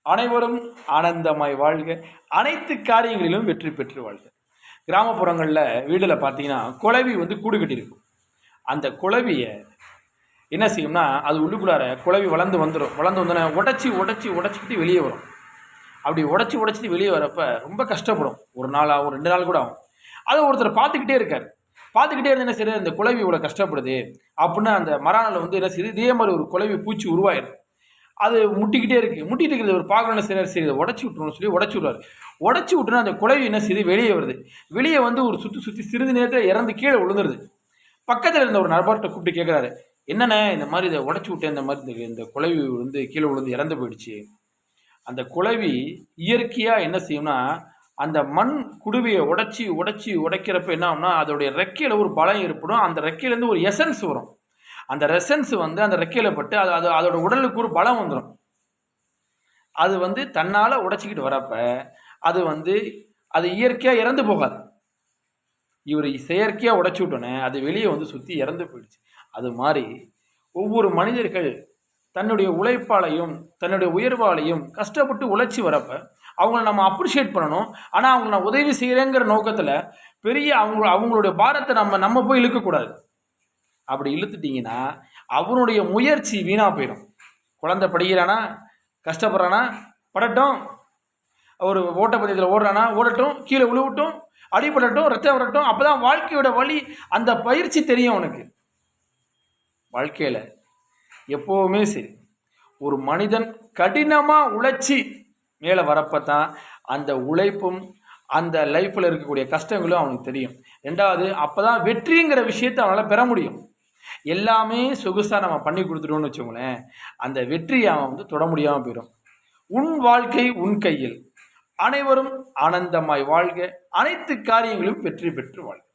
அனைவரும் ஆனந்தமாய் வாழ்க, அனைத்து காரியங்களிலும் வெற்றி பெற்று வாழ்க. கிராமப்புறங்களில் வீட்டில் பார்த்தீங்கன்னா குளவி கூடு கட்டியிருக்கும். அந்த குளவியை என்ன செய்யும்னா, அது உள்ளுக்குள்ளார குளவி வளர்ந்து வந்தோடனே உடச்சிக்கிட்டு வெளியே வரும். அப்படி உடச்சிட்டு வெளியே வரப்ப ரொம்ப கஷ்டப்படும். ஒரு நாள் ஆகும், 2 நாள் கூட ஆகும். அதை ஒருத்தர் பார்த்துக்கிட்டே இருக்கார். பார்த்துக்கிட்டே இருந்து என்ன செய்யுது, இந்த குளவி இவ்வளோ கஷ்டப்படுது அப்படின்னு அந்த மரானில் என்ன செய்யுது, இதே மாதிரி ஒரு குளவி பூச்சி உருவாயிடும். அது முட்டிக்கிட்டே இருக்கிறது ஒரு பார்க்கணும். சரி இதை உடச்சி விட்டுருன்னு சொல்லி உடச்சி விடுவார். உடச்சி விட்டுனா அந்த குளவி என்ன செய்யுது, வெளியே வருது. வெளியே ஒரு சுற்றி சிறிது நேரத்தில் இறந்து கீழே விழுந்துருது. பக்கத்தில் இருந்த ஒரு நபர்கிட்ட கூப்பிட்டு கேட்குறாரு, என்னென்ன இந்த மாதிரி இதை உடச்சி விட்டேன், இந்த மாதிரி இந்த குளவி கீழே விழுந்து இறந்து போயிடுச்சு. அந்த குளவி இயற்கையாக என்ன செய்யும்னா, அந்த மண் குடுவையை உடைக்கிறப்ப என்ன ஆகும்னா, அதோடைய ரெக்கையில் ஒரு பலம் ஏற்படும். அந்த ரெக்கையிலேருந்து ஒரு எசன்ஸ் வரும். அந்த ரெசன்ஸ் அந்த ரெக்கையில் பட்டு அது அதோட உடலுக்கு ஒரு பலம் வந்துடும். அது தன்னால் உடைச்சிக்கிட்டு வரப்ப அது இயற்கையாக இறந்து போகாது. இவர் செயற்கையாக உடைச்சி விட்டோன்னே அது வெளியே சுற்றி இறந்து போயிடுச்சு. அது மாதிரி ஒவ்வொரு மனிதர்கள் தன்னுடைய உழைப்பாலையும் தன்னுடைய உயர்வாலையும் கஷ்டப்பட்டு உழைச்சி வரப்ப அவங்கள நம்ம அப்ரிஷியேட் பண்ணணும். ஆனால் அவங்க நான் உதவி செய்கிறேங்கிற நோக்கத்தில் பெரிய அவங்களுடைய பாரத்தை நம்ம போய் இழுக்கக்கூடாது. அப்படி இழுத்துட்டிங்கன்னா அவனுடைய முயற்சி வீணாக போயிடும். குழந்தை படிக்கிறானா, கஷ்டப்படுறானா, படட்டும். ஒரு ஓட்டப்பந்தயத்தில் ஓடுறானா, ஓடட்டும், கீழே விழுவட்டும், அடிபடட்டும், ரத்தம் வரட்டும். அப்போ தான் வாழ்க்கையோட வழி, அந்த பயிற்சி தெரியும் அவனுக்கு. வாழ்க்கையில் எப்போவுமே சரி, ஒரு மனிதன் கடினமாக உழைச்சி மேலே வரப்போ தான் அந்த உழைப்பும் அந்த லைஃப்பில் இருக்கக்கூடிய கஷ்டங்களும் அவனுக்கு தெரியும். 2வது, அப்போ தான் வெற்றிங்கிற விஷயத்தை அவனால் பெற முடியும். எல்லாமே சொகுசாக நம்ம பண்ணி கொடுத்துட்டோம்னு வச்சுக்கோங்களேன், அந்த வெற்றியை அவன் தொட முடியாமல் போயிடும். உன் வாழ்க்கை உன் கையில். அனைவரும் ஆனந்தமாய் வாழ்க, அனைத்து காரியங்களும் வெற்றி பெற்று வாழ்க.